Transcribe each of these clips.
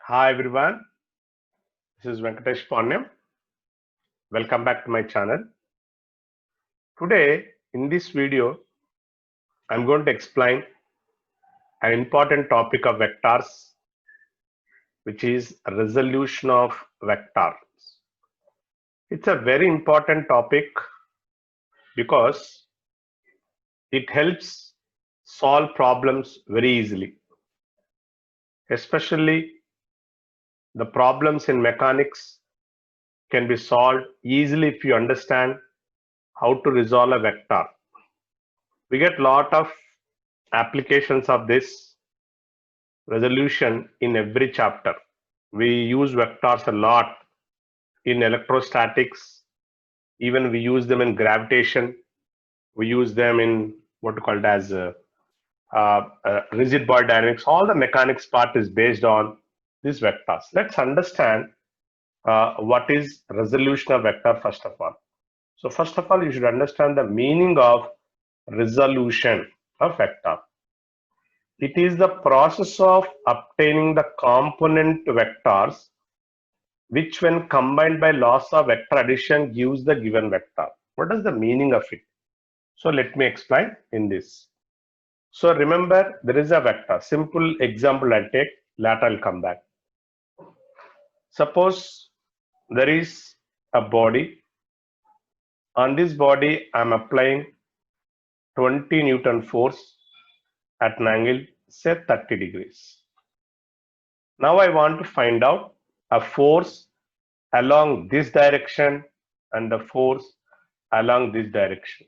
Hi everyone, this is Venkatesh Ponnam. Welcome back to my channel. Today in this video, I'm going to explain an important topic of vectors, which is resolution of vectors. It's a very important topic because it helps solve problems very easily, especially the problems in mechanics can be solved easily if you understand how to resolve a vector. We get lot of applications of this resolution in every chapter. We use vectors a lot in electrostatics, even we use them in gravitation, we use them in what we call as rigid body dynamics. All the mechanics part is based on these vectors. Let's understand what is resolution of vector first of all. So first of all, you should understand the meaning of resolution of vector. It is the process of obtaining the component vectors which when combined by laws of vector addition gives the given vector. What is the meaning of it? So let me explain in this. So remember there is a vector. Simple example I'll take, later I'll come back. Suppose there is a body. On this body I'm applying 20 Newton force at an angle say 30 degrees. Now I want to find out a force along this direction and the force along this direction.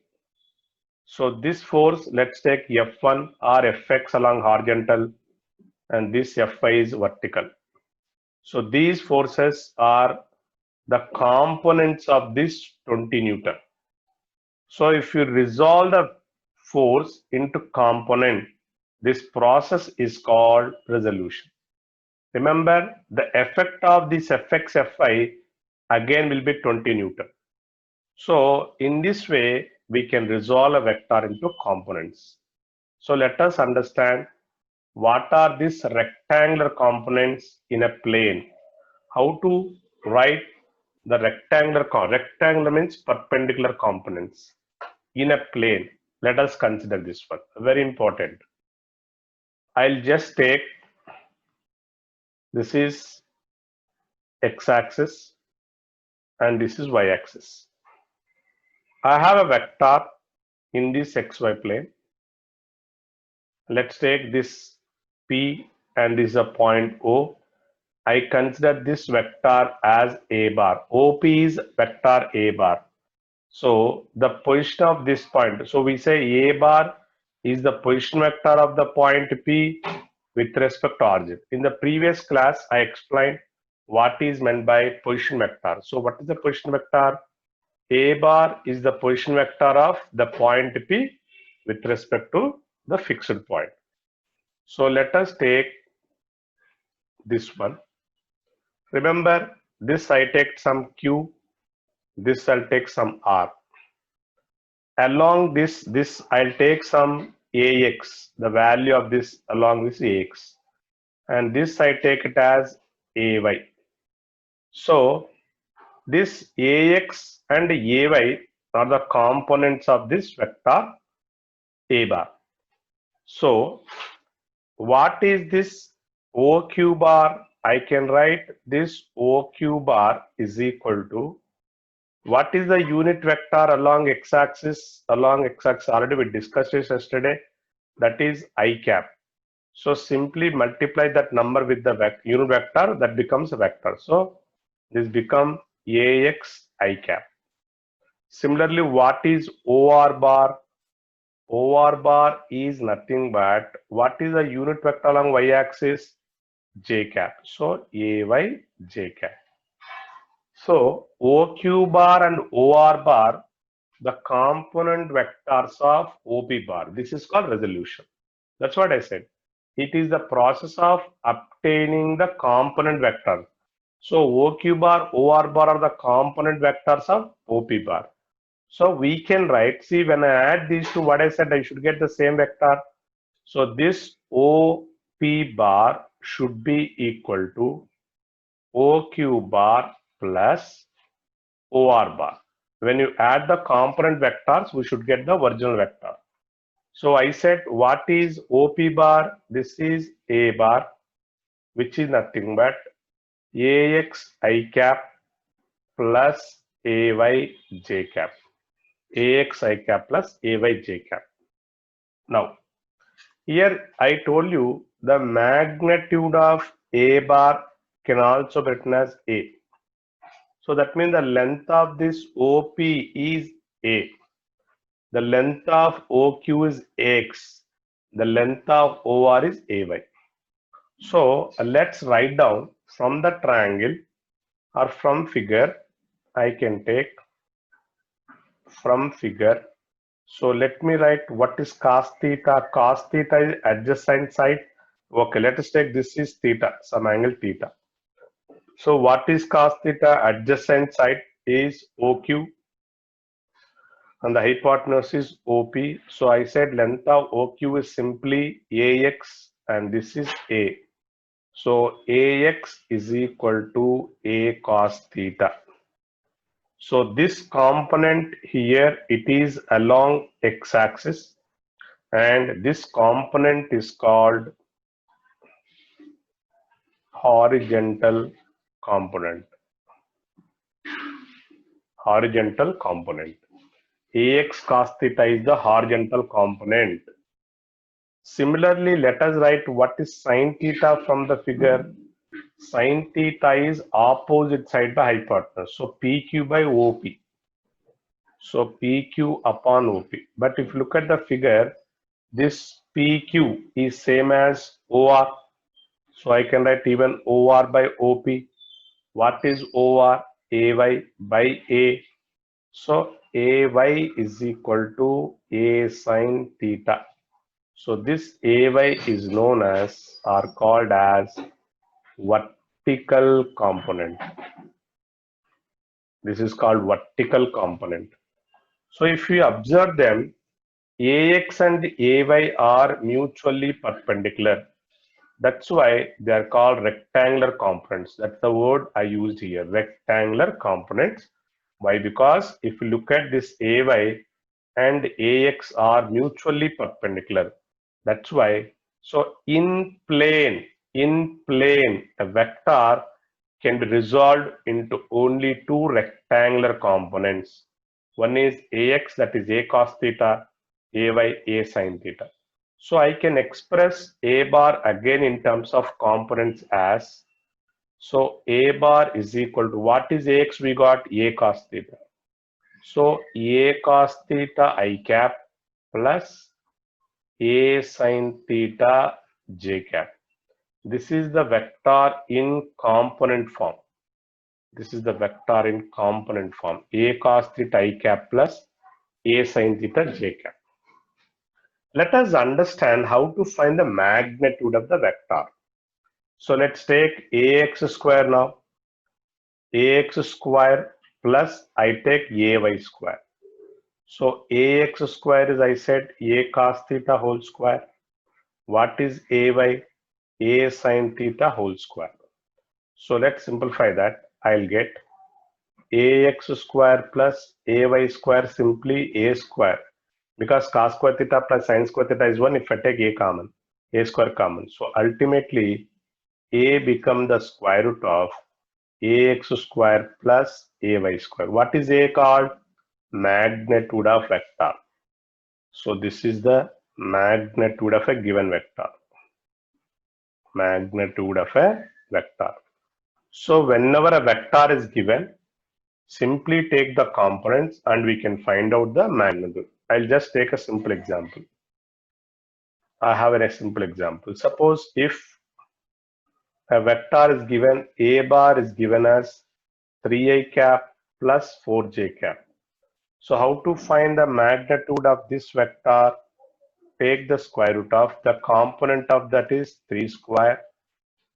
So this force, let's take F1 or Fx along horizontal and this Fy is vertical. So these forces are the components of this 20 Newton. So if you resolve the force into component, this process is called resolution. Remember the effect of this Fx Fy again will be 20 Newton. So in this way we can resolve a vector into components. So let us understand what are these rectangular components in a plane. How to write the rectangular means perpendicular components in a plane. Let us consider this one, very important. I'll just take this is x-axis and this is y-axis. I have a vector in this xy plane. Let's take this P and this is a point O. I consider this vector as A bar. OP is vector A bar. So the position of this point. So we say A bar is the position vector of the point P with respect to origin. In the previous class, I explained what is meant by position vector. So what is the position vector? A bar is the position vector of the point P with respect to the fixed point. So let us take this one. Remember this I take some Q, this I'll take some R. Along this I'll take some AX, the value of this along this AX. And this I take it as AY. So this AX and AY are the components of this vector A bar. So what is this OQ bar? I can write this OQ bar is equal to what is the unit vector along x-axis? Along x-axis already we discussed this yesterday. That is I cap. So simply multiply that number with the unit vector, that becomes a vector. So this become AX I cap. Similarly, what is OR bar? OR bar is nothing but what is the unit vector along y-axis? J cap. So AY J cap. So OQ bar and OR bar, the component vectors of OP bar. This is called resolution. That's what I said. It is the process of obtaining the component vector. So OQ bar, OR bar are the component vectors of OP bar. So we can write, see when I add these two, what I said, I should get the same vector. So this OP bar should be equal to OQ bar plus OR bar. When you add the component vectors, we should get the original vector. So I said, what is OP bar? This is A bar, which is nothing but AX I cap plus AY J cap. AX I cap plus AY J cap. Now, here I told you the magnitude of A bar can also be written as A. So that means the length of this OP is A. The length of OQ is AX. The length of OR is AY. So let's write down from the triangle or from figure. I can take from figure. So let me write what is cos theta. Cos theta is adjacent side. Okay, let us take this is theta, some angle theta. So what is cos theta? Adjacent side is OQ and the hypotenuse is OP. So I said length of OQ is simply AX and this is A. So AX is equal to A cos theta. So this component here, it is along x-axis and this component is called horizontal component. Horizontal component. AX cos theta is the horizontal component. Similarly, let us write what is sin theta from the figure. Sin theta is opposite side by hypotenuse. So PQ by OP. So PQ upon OP. But if you look at the figure, this PQ is same as OR. So I can write even OR by OP. What is OR? AY by A. So AY is equal to A sin theta. So this AY is known as or called as vertical component. This is called vertical component. So if we observe them, AX and AY are mutually perpendicular. That's why they are called rectangular components. That's the word I used here, rectangular components. Why? Because if you look at this AY and AX are mutually perpendicular. That's why. So in plane, a vector can be resolved into only two rectangular components. One is AX, that is A cos theta, AY, A sin theta. So I can express A bar again in terms of components as, so A bar is equal to, what is AX? We got A cos theta. So A cos theta I cap plus A sin theta j cap. This is the vector in component form. This is the vector in component form. A cos theta I cap plus A sin theta j cap. Let us understand how to find the magnitude of the vector. So let's take AX square now. AX square plus I take AY square. So AX square is, I said, A cos theta whole square. What is AY? A sin theta whole square. So let's simplify that. I'll get AX square plus AY square, simply A square. Because cos square theta plus sin square theta is 1, if I take A common, A square common. So ultimately, A become the square root of AX square plus AY square. What is A called? Magnitude of vector. So this is the magnitude of a given vector. Magnitude of a vector. So whenever a vector is given, simply take the components and we can find out the magnitude. I'll just take a simple example. I have a simple example. Suppose if a vector is given, A bar is given as 3i cap plus 4j cap. So how to find the magnitude of this vector? Take the square root of the component of that is 3 square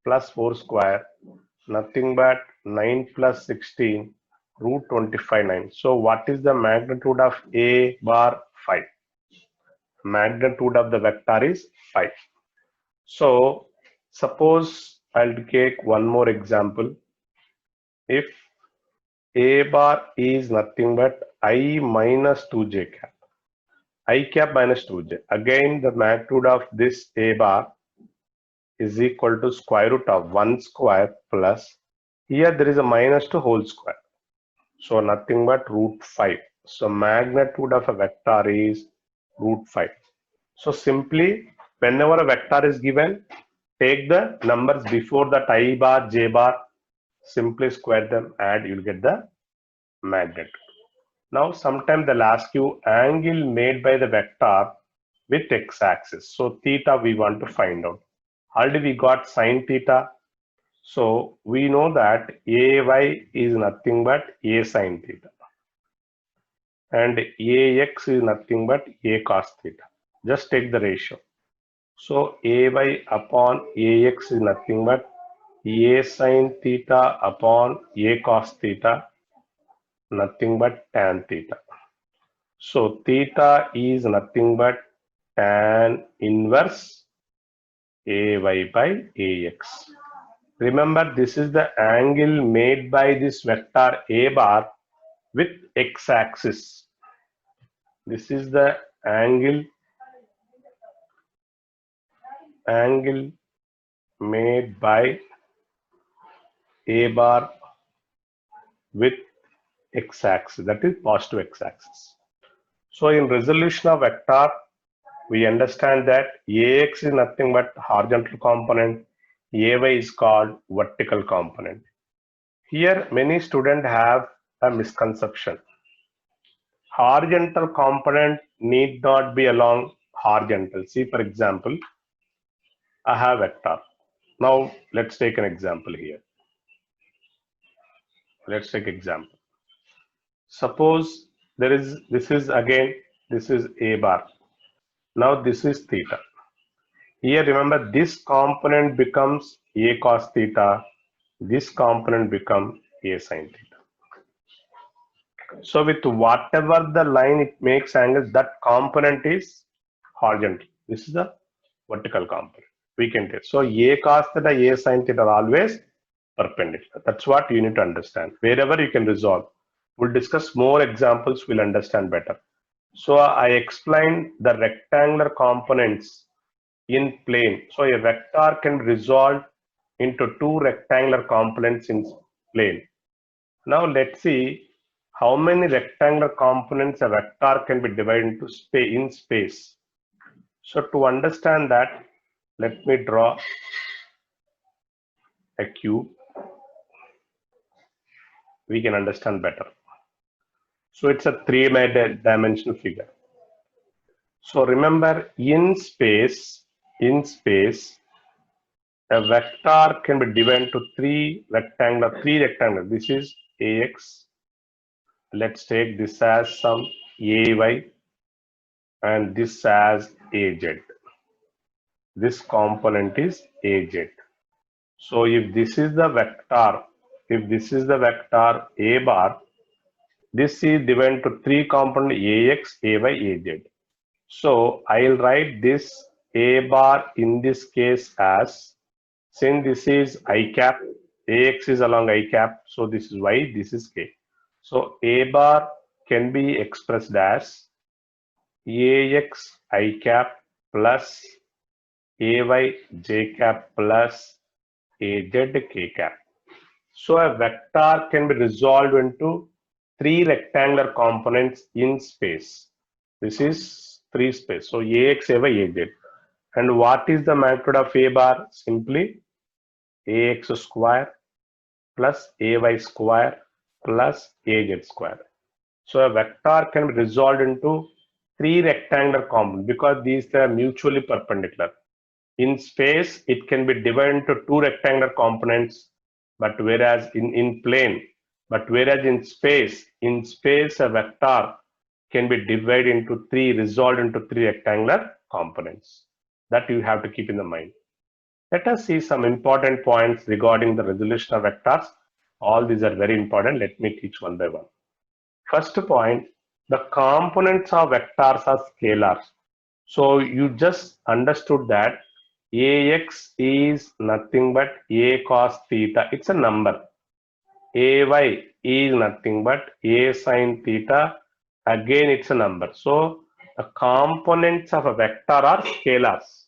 plus 4 square, nothing but 9 plus 16 root 25 9. So what is the magnitude of A bar? 5. Magnitude of the vector is 5. So suppose I'll take one more example. if A bar is nothing but I minus 2j cap, I cap minus 2j. Again, the magnitude of this A bar is equal to square root of 1 square plus, here there is a minus 2 whole square. So nothing but root 5. So magnitude of a vector is root 5. So simply, whenever a vector is given, take the numbers before that I bar, j bar, simply square them, add, you'll get the magnitude. Now, sometimes they'll ask you angle made by the vector with x-axis. So theta we want to find out. Already we got sine theta. So we know that ay is nothing but a sine theta, and ax is nothing but a cos theta. Just take the ratio. So ay upon ax is nothing but a sine theta upon a cos theta, nothing but tan theta. So theta is nothing but tan inverse ay by ax. Remember, this is the angle made by this vector a bar with x-axis. This is the angle made by a bar with x-axis, that is positive x-axis. So in resolution of vector, we understand that ax is nothing but horizontal component, ay is called vertical component. Here many students have a misconception. Horizontal component need not be along horizontal. See, for example, I have vector. Now let's take an example here. Let's take example. Suppose this is a bar. Now this is theta. Here remember, this component becomes a cos theta, this component becomes a sin theta. So with whatever the line it makes angles, that component is horizontal. This is the vertical component. We can take. So a cos theta, a sin theta are always perpendicular. That's what you need to understand. Wherever you can resolve. We'll discuss more examples, we'll understand better. So I explained the rectangular components in plane. So a vector can be resolved into two rectangular components in plane. Now let's see how many rectangular components a vector can be divided into in space. So to understand that, let me draw a cube. We can understand better. So it's a three-dimensional figure. So remember, in space, a vector can be divided into three rectangular. This is ax. Let's take this as some ay and this as az. This component is az. So if this is the vector, a bar, this is divided into three components ax, ay, az. So I'll write this a bar in this case as, since this is I cap, ax is along I cap, so this is y, this is k. So a bar can be expressed as ax I cap plus ay j cap plus az k cap. So a vector can be resolved into three rectangular components in space. This is three space. So ax, ay, az. And what is the magnitude of a bar? Simply ax square plus ay square plus az square. So a vector can be resolved into three rectangular components because these are mutually perpendicular. In space, it can be divided into two rectangular components, but whereas in plane, but whereas in space, a vector can be divided into resolved into three rectangular components. That you have to keep in the mind. Let us see some important points regarding the resolution of vectors. All these are very important. Let me teach one by one. First point, the components of vectors are scalars. So you just understood that ax is nothing but a cos theta. It's a number. Ay is nothing but A sine theta. Again, it's a number. So the components of a vector are scalars.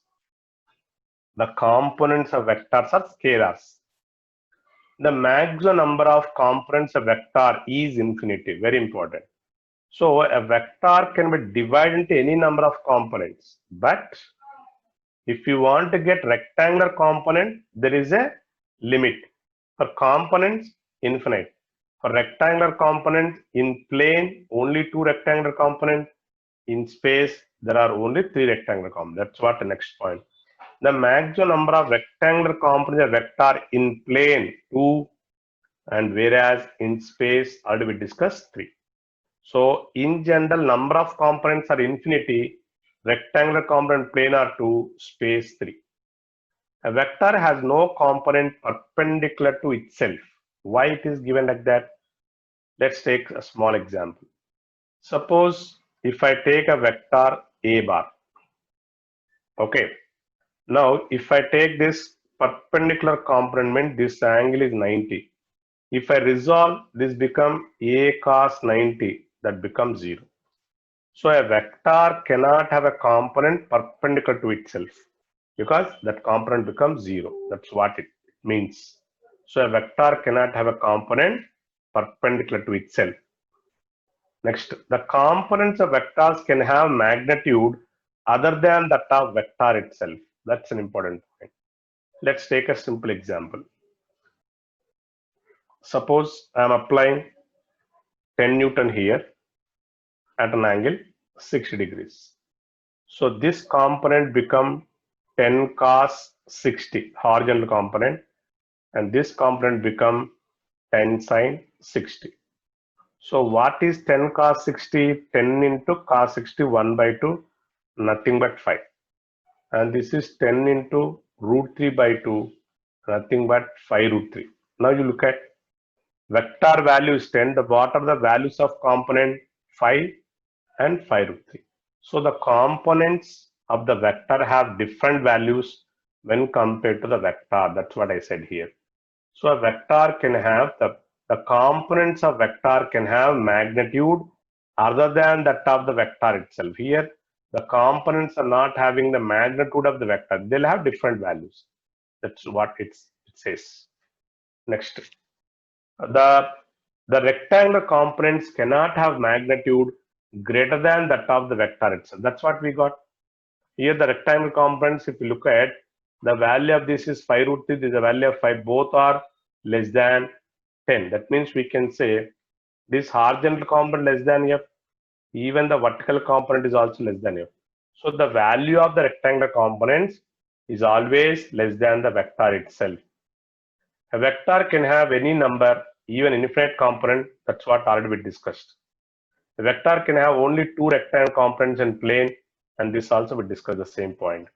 The components of vectors are scalars. The maximum number of components of vector is infinity. Very important. So a vector can be divided into any number of components. But if you want to get rectangular component, there is a limit. For components, infinite. For rectangular component in plane, only 2 rectangular components. In space, there are only 3 rectangular components. That's what the next point. The maximum number of rectangular components of vector in plane 2, and whereas in space already we discussed 3. So in general, number of components are infinity. Rectangular component plane are 2, space 3. A vector has no component perpendicular to itself. Why it is given like that? Let's take a small example. Suppose if I take a vector A bar. Okay. Now if I take this perpendicular component, means this angle is 90. If I resolve, this become A cos 90, that becomes 0. So a vector cannot have a component perpendicular to itself because that component becomes 0. That's what it means. So a vector cannot have a component perpendicular to itself. Next, the components of vectors can have magnitude other than that of vector itself. That's an important point. Let's take a simple example. Suppose I am applying 10 Newton here at an angle 60 degrees. So this component become 10 cos 60, horizontal component, and this component become 10 sin 60. So what is 10 cos 60? 10 into cos 60, 1 by 2, nothing but 5. And this is 10 into root 3 by 2, nothing but 5 root 3. Now you look at vector value is 10. What are the values of component? 5 and 5 root 3. So the components of the vector have different values when compared to the vector. That's what I said here. So a vector can have the components of vector can have magnitude other than that of the vector itself. Here, the components are not having the magnitude of the vector. They'll have different values. That's what it says. Next, the rectangular components cannot have magnitude greater than that of the vector itself. That's what we got. Here the rectangular components, if you look at, the value of this is 5 root 3, this is the value of 5, both are less than 10. That means we can say this horizontal component less than f, even the vertical component is also less than f. So the value of the rectangular components is always less than the vector itself. A vector can have any number, even infinite component. That's what already we discussed. The vector can have only 2 rectangular components in plane, and this also we discussed the same point.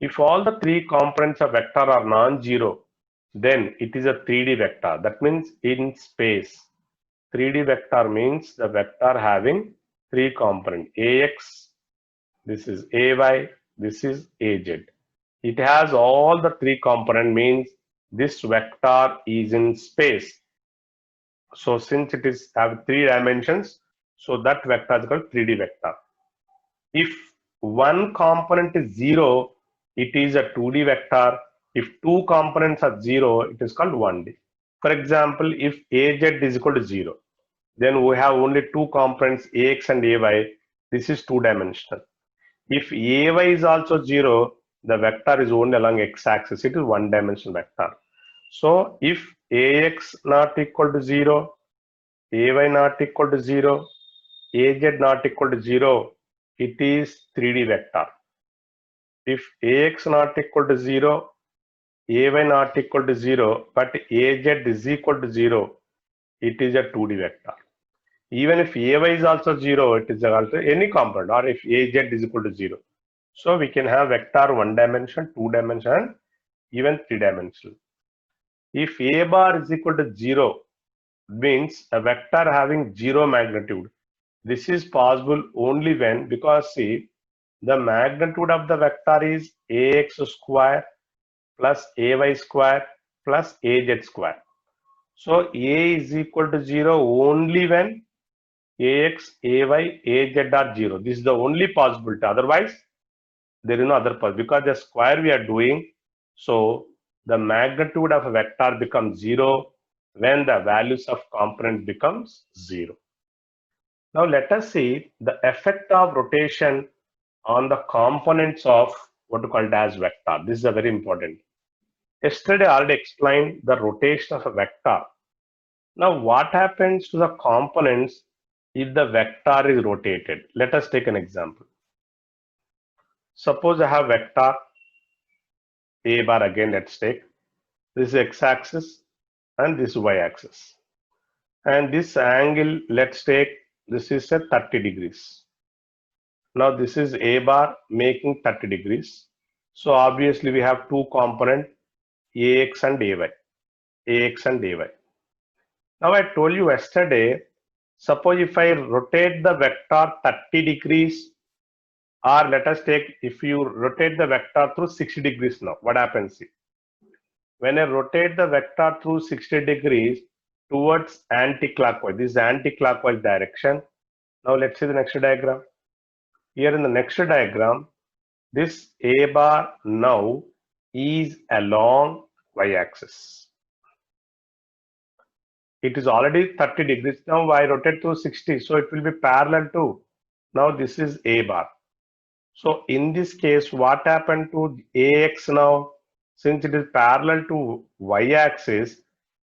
If all the 3 components of vector are non-zero, then it is a 3D vector. That means in space, 3D vector means the vector having 3 components: AX, this is AY, this is AZ. It has all the 3 components, means this vector is in space. So since it is have 3 dimensions, so that vector is called 3D vector. If one component is 0, it is a 2D vector. If 2 components are 0, it is called 1D. For example, if AZ is equal to 0, then we have only 2 components, AX and AY. This is 2-dimensional. If AY is also 0, the vector is only along x-axis. It is 1-dimensional vector. So if AX not equal to 0, AY not equal to 0, AZ not equal to 0, it is 3D vector. If AX not equal to 0, AY not equal to 0, but AZ is equal to 0, it is a 2D vector. Even if AY is also 0, it is also any component, or if AZ is equal to 0. So we can have vector 1 dimension, 2 dimension, even 3 dimensional. If A bar is equal to 0, means a vector having 0 magnitude. This is possible only when, because see, the magnitude of the vector is AX square plus AY square plus AZ square. So A is equal to 0 only when AX, AY, AZ are 0. This is the only possibility. Otherwise, there is no other possibility because the square we are doing. So the magnitude of a vector becomes 0 when the values of components becomes 0. Now let us see the effect of rotation on the components of what we call as vector. This is a very important. Yesterday I already explained the rotation of a vector. Now what happens to the components if the vector is rotated? Let us take an example. Suppose I have vector A bar again, let's take. This is x-axis and this is y-axis. And this angle, let's take, this is a 30 degrees. Now this is A bar making 30 degrees. So obviously we have two component AX and AY. AX and AY. Now I told you yesterday, suppose if I rotate the vector 30 degrees, or let us take, if you rotate the vector through 60 degrees now, what happens? When I rotate the vector through 60 degrees towards anti-clockwise, this is anti-clockwise direction. Now let's see the next diagram. Here in the next diagram, this A bar now is along y-axis. It is already 30 degrees. Now I rotate to 60, so it will be parallel to. Now this is A bar. So in this case, what happened to AX now? Since it is parallel to y-axis,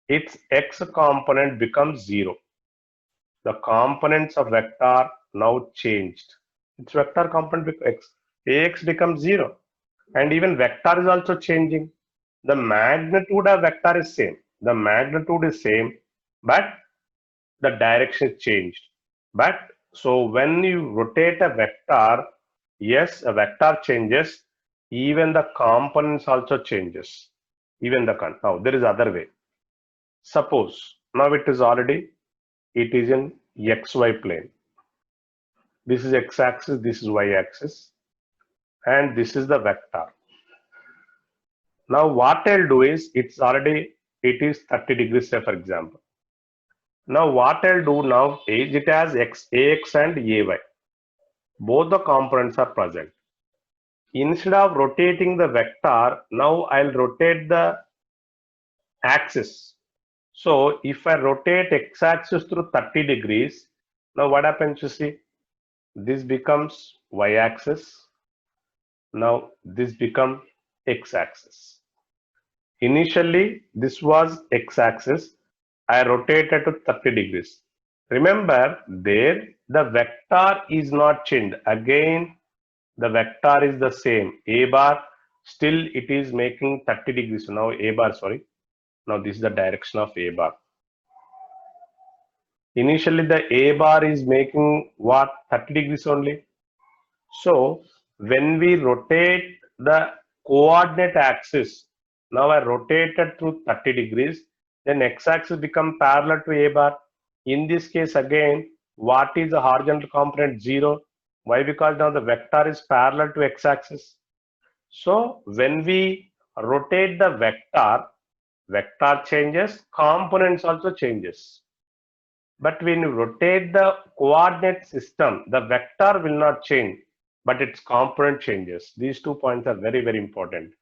its x component becomes 0. The components of vector now changed. Its vector component x, AX becomes 0. And even vector is also changing. The magnitude of vector is same. The magnitude is same, but the direction is changed. But so when you rotate a vector, yes, a vector changes, even the components also changes. Even the now there is other way. Suppose now it is already, it is in xy plane. This is x-axis, this is y-axis, and this is the vector. Now what I'll do is, it's already, it is 30 degrees, say for example. Now what I'll do now is, it has AX and AY. Both the components are present. Instead of rotating the vector, now I'll rotate the axis. So if I rotate x-axis through 30 degrees, now what happens, you see? This becomes y-axis. Now this becomes x-axis. Initially, this was x-axis. I rotated to 30 degrees. Remember, there the vector is not changed. Again, the vector is the same. A bar, still it is making 30 degrees. So now A bar, sorry. Now this is the direction of A bar. Initially, the A bar is making what? 30 degrees only. So when we rotate the coordinate axis, now I rotated through 30 degrees, then x-axis become parallel to A bar. In this case again, what is the horizontal component? 0. Why? Because now the vector is parallel to x-axis. So when we rotate the vector changes, components also changes. But when you rotate the coordinate system, the vector will not change, but its component changes. These 2 points are very, very important.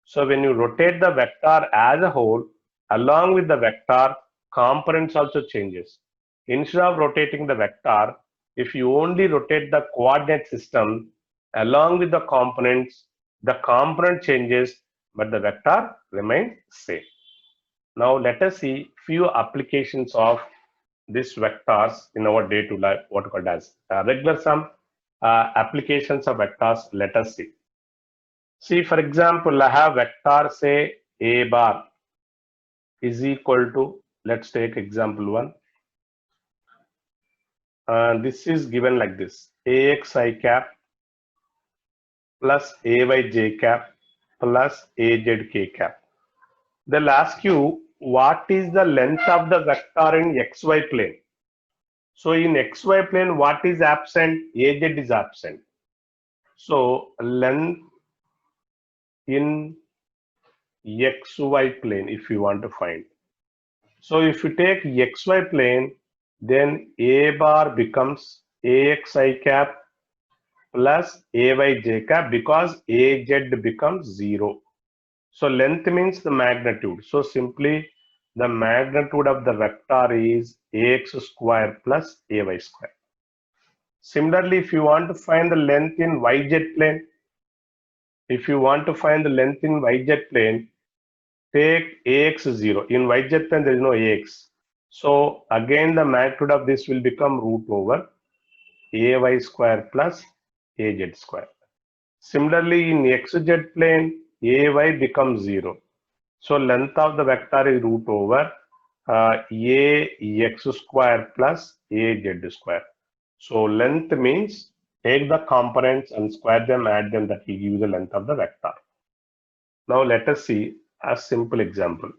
So when you rotate the vector as a whole, along with the vector, components also changes. Instead of rotating the vector, if you only rotate the coordinate system along with the component changes, but the vector remains same. Now let us see few applications of these vectors in our day-to-day life, what called as regular sum applications of vectors. Let us see. See, for example, I have vector, say A bar is equal to, let's take example 1. This is given like this: AXI cap plus AYJ cap plus AZK cap. They'll ask you, what is the length of the vector in XY plane? So in XY plane, what is absent? AZ is absent. So length in XY plane, if you want to find. So if you take xy plane, then a bar becomes axi cap plus ayj cap because az becomes 0. So length means the magnitude. So simply the magnitude of the vector is ax square plus ay square. Similarly, if you want to find the length in yz plane, if you want to find the length in yz plane, take ax0. In yz plane, there is no ax. So again, the magnitude of this will become root over ay square plus az square. Similarly, in xz plane, ay becomes 0. So length of the vector is root over ax square plus az square. So length means take the components and square them, add them, that will give you the length of the vector. Now let us see a simple example.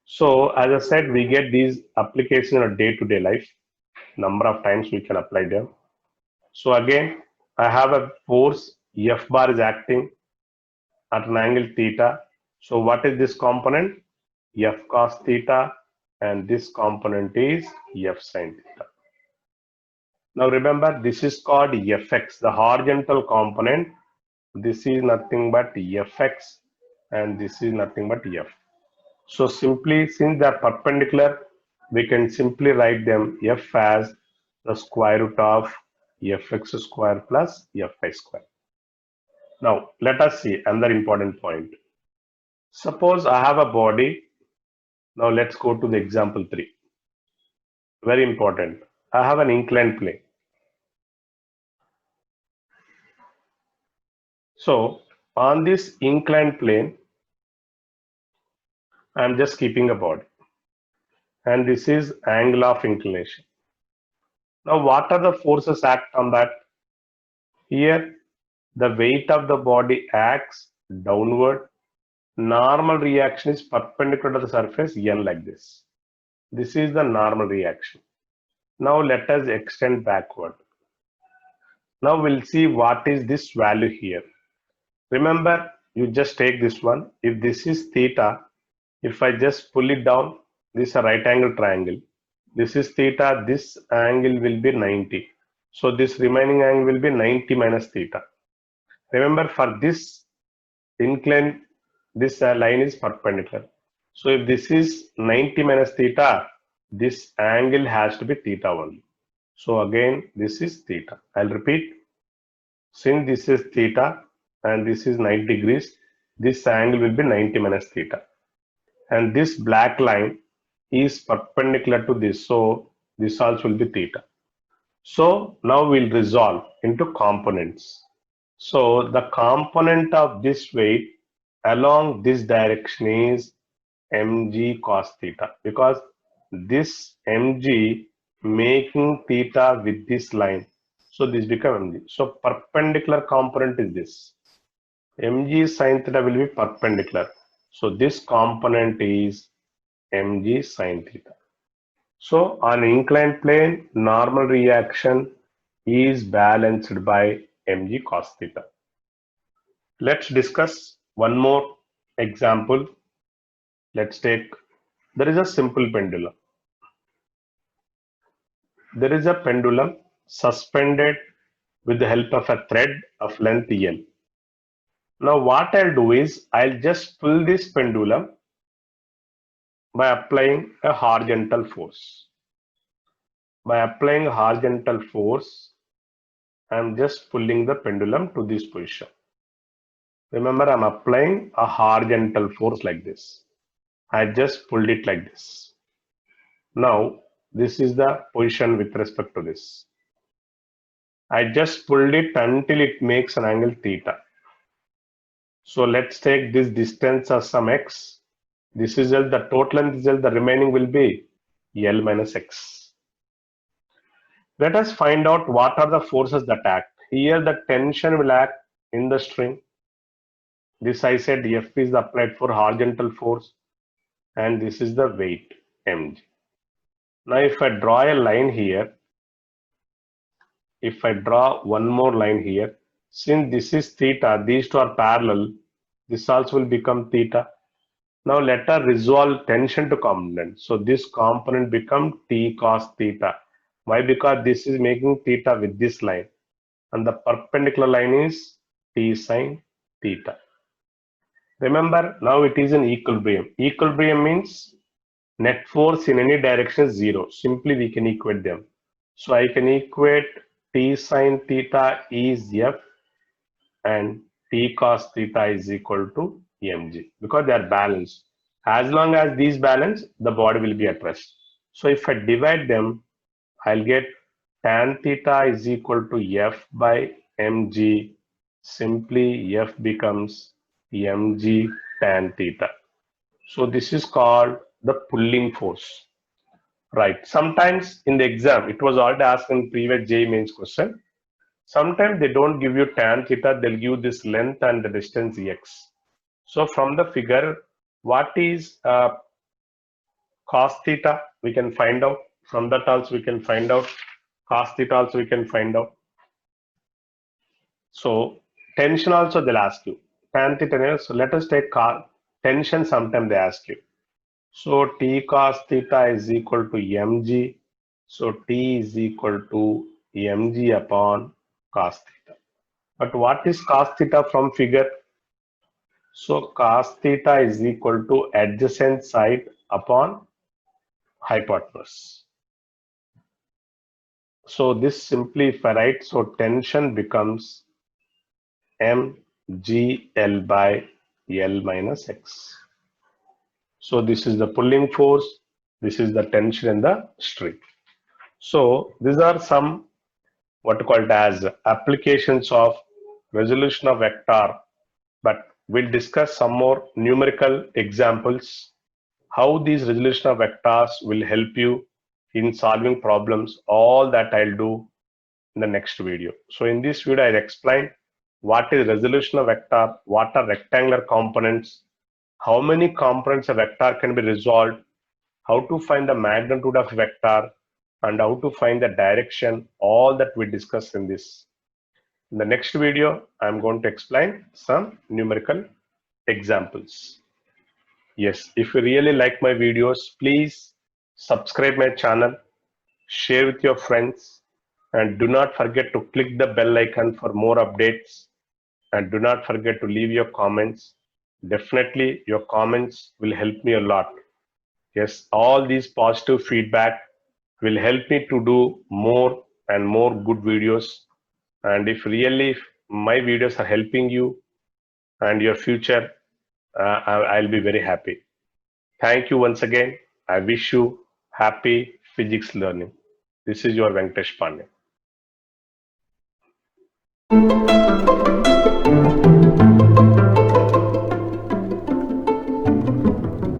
So as I said, we get these applications in a day-to-day life. Number of times we can apply them. So again, I have a force F bar is acting at an angle theta. So what is this component? F cos theta, and this component is F sin theta. Now remember, this is called Fx, the horizontal component. This is nothing but Fx, and this is nothing but F. So simply, since they are perpendicular, we can simply write them F as the square root of Fx square plus Fy square. Now let us see another important point. Suppose I have a body. Now let's go to the example 3. Very important. I have an inclined plane. So on this inclined plane, I'm just keeping a body, and this is angle of inclination. Now what are the forces act on that? Here the weight of the body acts downward. Normal reaction is perpendicular to the surface n like this. This is the normal reaction. Now let us extend backward. Now we'll see what is this value here. Remember, you just take this one. If this is theta, if I just pull it down, this is a right angle triangle. This is theta, this angle will be 90. So this remaining angle will be 90 minus theta. Remember, for this incline, this line is perpendicular. So if this is 90 minus theta, this angle has to be theta only. So again, this is theta. I'll repeat. Since this is theta and this is 90 degrees, this angle will be 90 minus theta. And this black line is perpendicular to this. So this also will be theta. So now we'll resolve into components. So the component of this weight along this direction is mg cos theta, because this mg making theta with this line. So this becomes mg. So perpendicular component is this. Mg sin theta will be perpendicular. So this component is mg sin theta. So on inclined plane, normal reaction is balanced by mg cos theta. Let's discuss one more example. Let's take, there is a simple pendulum. There is a pendulum suspended with the help of a thread of length L. Now what I'll do is, I'll just pull this pendulum by applying a horizontal force. By applying a horizontal force, I'm just pulling the pendulum to this position. Remember, I'm applying a horizontal force like this. I just pulled it like this. Now, this is the position with respect to this. I just pulled it until it makes an angle theta. So let's take this distance as some x. This is L, the total length is L, the remaining will be L minus x. Let us find out what are the forces that act. Here the tension will act in the string. This I said F is applied for horizontal force, and this is the weight mg. Now if I draw a line here, if I draw one more line here, since this is theta, these two are parallel, this also will become theta. Now let us resolve tension to component. So this component become T cos theta. Why? Because this is making theta with this line, and the perpendicular line is T sin theta. Remember, now it is in equilibrium. Equilibrium means net force in any direction is zero. Simply we can equate them. So I can equate T sin theta is F and T cos theta is equal to mg because they are balanced. As long as these balance, the body will be at rest. So if I divide them, I'll get tan theta is equal to F by mg. Simply F becomes mg tan theta. So this is called the pulling force. Right. Sometimes in the exam, it was already asked in previous JEE mains question. Sometimes they don't give you tan theta, they'll give this length and the distance x. So from the figure, what is cos theta? We can find out. From that also we can find out. Cos theta also we can find out. So tension also they'll ask you. Tan theta. So let us take tension. Sometime they ask you. So T cos theta is equal to mg. So T is equal to mg upon cos theta. But what is cos theta from figure? So cos theta is equal to adjacent side upon hypotenuse. So this simplify, right? So tension becomes mgl by L minus x. So this is the pulling force. This is the tension in the string. So these are some what called as applications of resolution of vector, but we'll discuss some more numerical examples, how these resolution of vectors will help you in solving problems. All that I'll do in the next video. So in this video, I'll explain what is resolution of vector, what are rectangular components, how many components a vector can be resolved, how to find the magnitude of vector, and how to find the direction, all that we discuss in this. In the next video, I'm going to explain some numerical examples. Yes, if you really like my videos, please subscribe my channel, share with your friends, and do not forget to click the bell icon for more updates. And do not forget to leave your comments. Definitely, your comments will help me a lot. Yes, all these positive feedback will help me to do more and more good videos. And if really my videos are helping you and your future, I'll be very happy. Thank you once again. I wish you happy physics learning. This is your Venkatesh Pandey.